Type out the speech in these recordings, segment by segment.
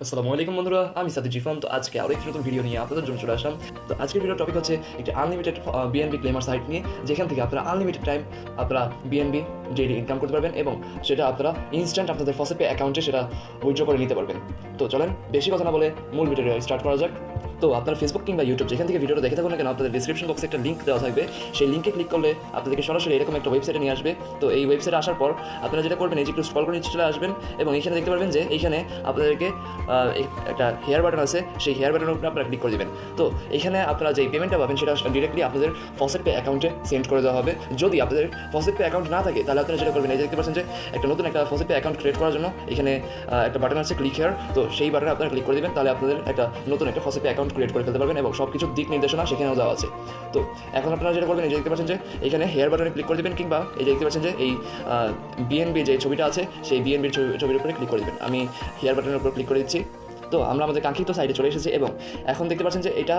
আসসালামু আলাইকুম বন্ধুরা, আমি সাথে জিফান। তো আজকে আরও একটি নতুন ভিডিও নিয়ে আপনাদের জন্য চলে আসলাম। তো আজকের ভিডিওর টপিক হচ্ছে একটি আনলিমিটেড বিএনবি ক্লেমার সাইট নিয়ে, যেখান থেকে আপনারা আনলিমিটেড টাইম আপনারা বিএনবি ডেইলি ইনকাম করতে পারবেন এবং সেটা আপনারা ইনস্ট্যান্ট আপনাদের ফসেটপে অ্যাকাউন্টে সেটা উইথড্র করে নিতে পারবেন। তো চলেন বেশি কথা না বলে মূল ভিডিও স্টার্ট করা যাক। তো আপনার ফেসবুক কিংবা ইউটিউব যেখান থেকে ভিডিওটা দেখে থাকুন না কেন, আপনাদের ডিসক্রিপশন বক্সে একটা লিঙ্ক দেওয়া থাকবে। সেই লিঙ্কে ক্লিক করলে আপনাদেরকে সরাসরি এরকম একটা ওয়েবসাইটে নিয়ে আসবে। তো এই ওয়েবসাইটে আসার পর আপনারা যেটা করবেন, এই যে একটু স্ক্রল করে নিচে চলে আসবেন এবং এখানে দেখতে পারবেন যে এইখানে আপনাদেরকে একটা হেয়ার বাটন আছে, সেই হেয়ার বাটনের উপরে আপনারা ক্লিক করে দেবেন। তো এখানে আপনারা যেই পেমেন্টটা পাবেন সেটা ডিরেক্টলি আপনাদের ফসেটপে অ্যাকাউন্টে সেন্ড করে দেওয়া হবে। যদি আপনাদের ফসেটপে অ্যাকাউন্ট না থাকে তাহলে আপনারা যেটা করবেন, এই যে দেখতে পাচ্ছেন যে একটা নতুন একটা ফসেটপে অ্যাকাউন্ট ক্রিয়েট করার জন্য এখানে একটা বাটন আছে ক্লিক হেয়ার। তো সেই বাটনে আপনারা ক্লিক করে দেবেন, তাহলে আপনাদের একটা নতুন একটা ফসেটপে অ্যাকাউন্ট ক্রিয়েট করে ফেলতে পারবেন এবং সব কিছু দিক নির্দেশনা সেখানেও দেওয়া আছে। তো এখন আপনারা যেটা করবেন, এই যে দেখতে পাচ্ছেন যে এখানে হেয়ার বাটনে ক্লিক করে দেবেন, কিংবা এই যে দেখতে পাচ্ছেন যে এই বিএনবি যে ছবিটা আছে সেই বিএনবির ছবির উপরে ক্লিক করে দেবেন। আমি হেয়ার বাটনের উপর ক্লিক করে দিচ্ছি। তো আমরা আমাদের কাঙ্ক্ষিত সাইটে চলে এসেছি এবং এখন দেখতে পাচ্ছেন যে এটা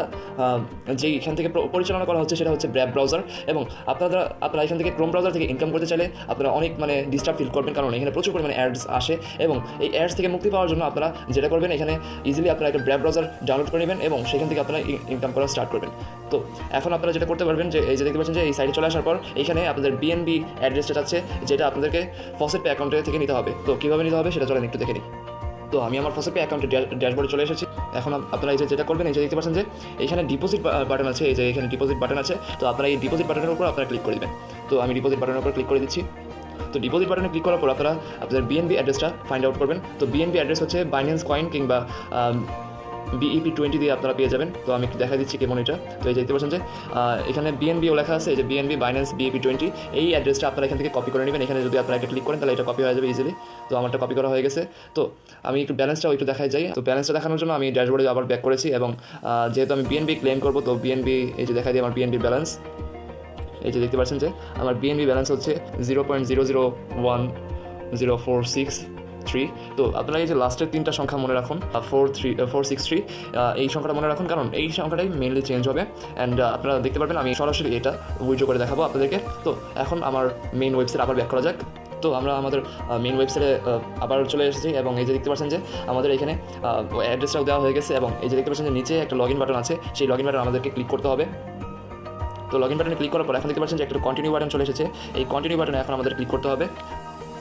যেই এখান থেকে পরিচালনা করা হচ্ছে সেটা হচ্ছে ব্র্যাব ব্রাউজার। এবং আপনারা এখান থেকে ক্রোম ব্রাউজার থেকে ইনকাম করতে চাইলে আপনারা অনেক ডিস্টার্ব ফিল করবেন, কারণ এখানে প্রচুর পরিমাণে অ্যাডস আসে এবং এই অ্যাডস থেকে মুক্তি পাওয়ার জন্য আপনারা যেটা করবেন, এখানে ইজিলি আপনারা একটা ব্র্যাব ব্রাউজার ডাউনলোড করে নেবেন এবং সেখান থেকে আপনারা ইনকাম করা স্টার্ট করবেন। তো এখন আপনারা যেটা করতে পারবেন, যে এই যে দেখতে পাচ্ছেন যে এই সাইটে চলে আসার পর এখানে আপনাদের বিএনবি অ্যাড্রেসটা চাচ্ছে, যেটা আপনাদেরকে ফসেটপে অ্যাকাউন্টে থেকে নিতে হবে। তো কীভাবে নিতে হবে সেটা চলেন একটু দেখে নিই। তো আমি আমার ফসেটপে অ্যাকাউন্টের ড্যাশবোর্ডে চলে এসেছি। এখন আপনারা এই যে যেটা করবেন, এই যে দেখতে পাচ্ছেন যে এখানে ডিপোজিট বাটন আছে, এই যে এখানে ডিপোজিট বাটন আছে। তো আপনারা এই ডিপোজিট বাটনের উপর আপনারা ক্লিক করে দেবেন। তো আমি ডিপোজিট বাটনের উপর ক্লিক করে দিচ্ছি। তো ডিপোজিট বাটনে ক্লিক করার পর আপনারা আপনাদের বিএনবি অ্যাড্রেসটা ফাইন্ড আউট করবেন। তো বিএনবি অ্যাড্রেস হচ্ছে বাইন্যান্স কয়েন কিংবা BEP20 দিয়ে আপনারা পেয়ে যাবেন। তো আমি একটু দেখা দিচ্ছি কেমন এটা। তো এই যে দেখতে পাচ্ছেন যে এখানে বিএনবিও লেখা আছে, এই যে বিএনবি বাইন্যান্স BEP20, এই অ্যাড্রেসটা আপনারা এখান থেকে কপি করে নেবেন। এখানে যদি আপনারা এটা ক্লিক করেন তাহলে এটা কপি হয়ে যাবে ইজিলি। তো আমারটা কপি করা হয়ে গেছে। তো আমি একটু ব্যালেন্সটাও একটু দেখাই যাই। তো ব্যালেন্সটা দেখানোর জন্য আমি ড্যাশবোর্ডে আবার ব্যাক করেছি এবং যেহেতু আমি বিএনবি ক্লেম করবো, তো বিএনবি এই যে দেখাই দিই আমার বিএনবি ব্যালেন্স। এই যে দেখতে পাচ্ছেন যে আমার বিএনবি ব্যালেন্স হচ্ছে 0.001046 তো আপনারা এই যে লাস্টের তিনটা সংখ্যা মনে রাখুন, 463, এই সংখ্যাটা মনে রাখুন, কারণ এই সংখ্যাটাই মেইনলি চেঞ্জ হবে। অ্যান্ড আপনারা দেখতে পারবেন আমি সরাসরি এটা উইথড্র করে দেখাবো আপনাদেরকে। তো এখন আমার মেইন ওয়েবসাইট আবার ব্যাক করা যাক। তো আমরা আমাদের মেইন ওয়েবসাইটে আবার চলে এসেছি এবং এই যে দেখতে পাচ্ছেন যে আমাদের এখানে অ্যাড্রেসটাও দেওয়া হয়ে গেছে এবং এই যে দেখতে পাচ্ছেন যে নিচে একটা লগ ইন বাটন আছে, সেই লগ ইন বাটন আমাদেরকে ক্লিক করতে হবে। তো লগ ইন বাটনে ক্লিক করার পর এখন দেখতে পাচ্ছেন যে একটা কন্টিনিউ বাটন চলে এসেছে। এই কন্টিনিউ বাটনে এখন আমাদের ক্লিক করতে হবে।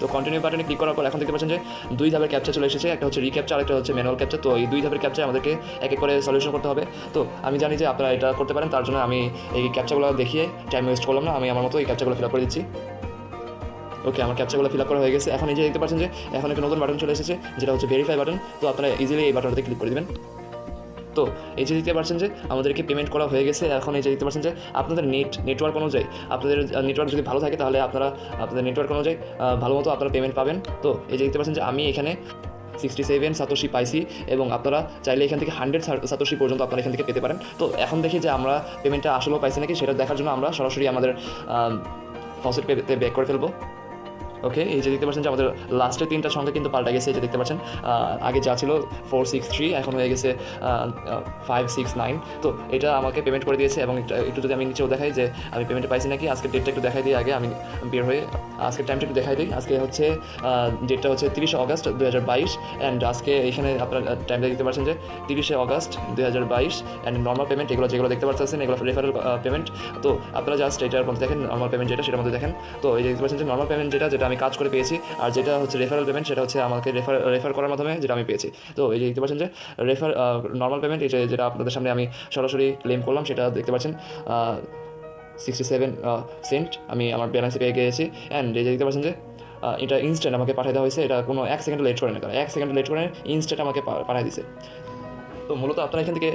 তো কন্টিনিউ বাটনে ক্লিক করার পর এখন দেখতে পাচ্ছেন যে দুই ধাপের ক্যাপচা চলে এসেছে, একটা হচ্ছে রিক্যাপচা আর একটা হচ্ছে ম্যানুয়াল ক্যাপচা। তো এই দুই ধাপের ক্যাপচা আমাদেরকে এক এক করে সলিউশন করতে হবে। তো আমি জানি যে আপনারা এটা করতে পারেন, তার জন্য আমি এই ক্যাপচাগুলো দেখিয়ে টাইম ওয়েস্ট করলাম না, আমি আমার মতো এই ক্যাপচাগুলো ফিল আপ করে দিচ্ছি। ওকে, আমার ক্যাপচাগুলো ফিল আপ করা হয়ে গেছে। এখন এই যে দেখতে পাচ্ছেন যে এখন একটা নতুন বাটন চলে এসেছে, যেটা হচ্ছে ভেরিফাই বাটন। তো আপনারা ইজিলি এই বাটনটাতে ক্লিক করে দেবেন। তো এই যে দেখতে পাচ্ছেন যে আমাদেরকে পেমেন্ট করা হয়ে গেছে। এখন এই যে দেখতে পাচ্ছেন যে আপনাদের নেটওয়ার্ক অনুযায়ী, আপনাদের নেটওয়ার্ক যদি ভালো থাকে তাহলে আপনারা আপনাদের নেটওয়ার্ক অনুযায়ী ভালো মতো আপনারা পেমেন্ট পাবেন। তো এই যে দেখতে পাচ্ছেন যে আমি এখানে 67 সাতোশি পাইছি এবং আপনারা চাইলে এখান থেকে 100 সাতোশি পর্যন্ত আপনারা এখান থেকে পেতে পারেন। তো এখন দেখি যে আমরা পেমেন্টটা আসলেও পাইছি নাকি, সেটা দেখার জন্য আমরা সরাসরি আমাদের ফসেটপেতে ব্যাক করে ফেলবো। ওকে, এই যে দেখতে পাচ্ছেন যে আমাদের লাস্টের তিনটা সংখ্যা কিন্তু পাল্টা গেছে। এই যে দেখতে পাচ্ছেন আগে যা ছিল 463 এখন হয়ে গেছে 569। তো এটা আমাকে পেমেন্ট করে দিয়েছে এবং একটু যদি আমি নিচেও দেখাই যে আমি পেমেন্ট পাইছি নাকি, আজকের ডেটটা একটু দেখাই দিই। আগে আমি বের হয়ে আজকের টাইমটা একটু দেখাই দিই। আজকে হচ্ছে ডেটটা হচ্ছে 30 অগস্ট 2022 অ্যান্ড আজকে এখানে আপনার টাইমটা দেখতে পাচ্ছেন যে 30 অগস্ট 2022 অ্যান্ড নর্মাল পেমেন্ট এগুলো যেগুলো দেখতে পাচ্ছেন এগুলো রেফারেল পেমেন্ট। তো আপনারা জাস্ট এটার মধ্যে দেখেন নর্মাল পেমেন্ট যেটা, সেটার মধ্যে দেখেন। তো এই যে দেখতে পাচ্ছেন যে নর্মাল পেমেন্ট যেটা আমি কাজ করে পেয়েছি, আর যেটা হচ্ছে রেফারেল পেমেন্ট সেটা হচ্ছে আমাকে রেফার করার মাধ্যমে যেটা আমি পেয়েছি। তো এই যে দেখতে পাচ্ছেন যে নর্মাল পেমেন্ট এই যেটা আপনাদের সামনে আমি সরাসরি ক্লেম করলাম, সেটা দেখতে পাচ্ছেন 67 সেন্ট আমি আমার ব্যালেন্সে পেয়ে গিয়েছি। অ্যান্ড এই যে দেখতে পাচ্ছেন যে এটা ইনস্ট্যান্ট আমাকে পাঠিয়ে দেওয়া হয়েছে, এটা কোনো 1 সেকেন্ড লেট করে না, 1 সেকেন্ড লেট করে ইনস্ট্যান্ট আমাকে পাঠিয়ে দিয়েছে। তো মূলত আপনারা এখান থেকে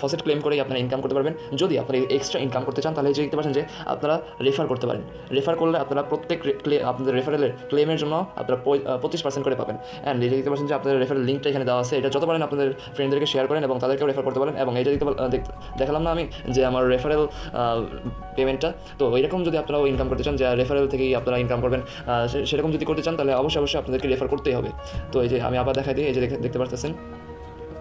ফসেট ক্লেম করেই আপনারা ইনকাম করতে পারবেন। যদি আপনারা এক্সট্রা ইনকাম করতে চান তাহলে এই যে দেখতে পাচ্ছেন যে আপনারা রেফার করতে পারেন। রেফার করলে আপনারা প্রত্যেক আপনাদের রেফারেলের ক্লেমের জন্য আপনারা 25% করে পাবেন। অ্যান্ড এই যে দেখতে পাচ্ছেন যে আপনাদের রেফারেল লিঙ্কটা এখানে দেওয়া আছে, এটা যত পারেন আপনাদের ফ্রেন্ডদেরকে শেয়ার করেন এবং তাদেরকেও রেফার করতে পারেন। এবং এই যে দেখালাম না আমি যে আমার রেফারেল পেমেন্টটা, তো এরকম যদি আপনারাও ইনকাম করতে চান, যে রেফারেল থেকেই আপনারা ইনকাম করবেন, সেরকম যদি করতে চান তাহলে অবশ্যই আপনাদেরকে রেফার করতেই হবে। তো এই যে আমি আবার দেখাই দিই, এই যে দেখতে পাচ্ছেন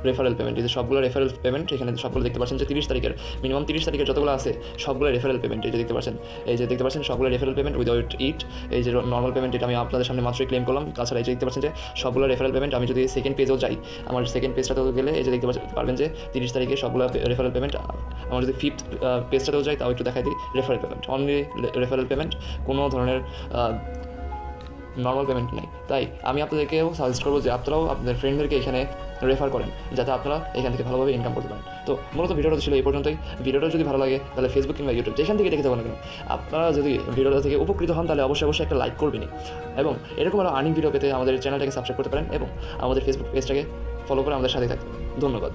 রেফারেল পেমেন্ট, এই যে সবগুলো রেফারেল পেমেন্ট এখানে সবগুলো দেখতে পাচ্ছেন যে 30 তারিখের মিনিমাম 30 তারিখের যতগুলো আছে সবগুলো রেফারেল পেমেন্ট। এই যে দেখতে পাচ্ছেন সবগুলো রেফারেল পেমেন্ট উইদাউট ইট। এই যে নর্মাল পেমেন্ট এটা আমি আপনাদের সামনে মাত্রই ক্লেম করলাম। তাছাড়া এই যে দেখতে পাচ্ছেন যে সবগুলো রেফারেল পেমেন্ট। আমি যদি সেকেন্ড পেজেও যাই, আমার সেকেন্ড পেজটাতেও গেলে এই যে দেখতে পারবেন যে 30 তারিখে সবগুলো রেফারেল পেমেন্ট। আমার যদি ফিফথ পেজটাতেও যাই তাও একটু দেখাই দিই, referral payment, only referral payment, কোনো ধরনের নর্মাল পেমেন্ট নেই। তাই আমি আপনাদেরকেও সাজেস্ট করবো যে আপনারাও আপনাদের ফ্রেন্ডদেরকে এখানে রেফার করেন, যাতে আপনারা এখান থেকে ভালোভাবে ইনকাম করতে পারেন। তো মূলত ভিডিওটা ছিল এই পর্যন্তই। ভিডিওটা যদি ভালো লাগে তাহলে ফেসবুক কিংবা ইউটিউব যেখান থেকে দেখতে পারেন না কেন, আপনারা যদি ভিডিওটা থেকে উপকৃত হন তাহলে অবশ্যই একটা লাইক করবেনই, এবং এরকম আরও আর্নিং ভিডিও পেতে আমাদের চ্যানেলটাকে সাবস্ক্রাইব করতে পারেন এবং আমাদের ফেসবুক পেজটাকে ফলো করে আমাদের সাথে থাকতে পারেন। ধন্যবাদ।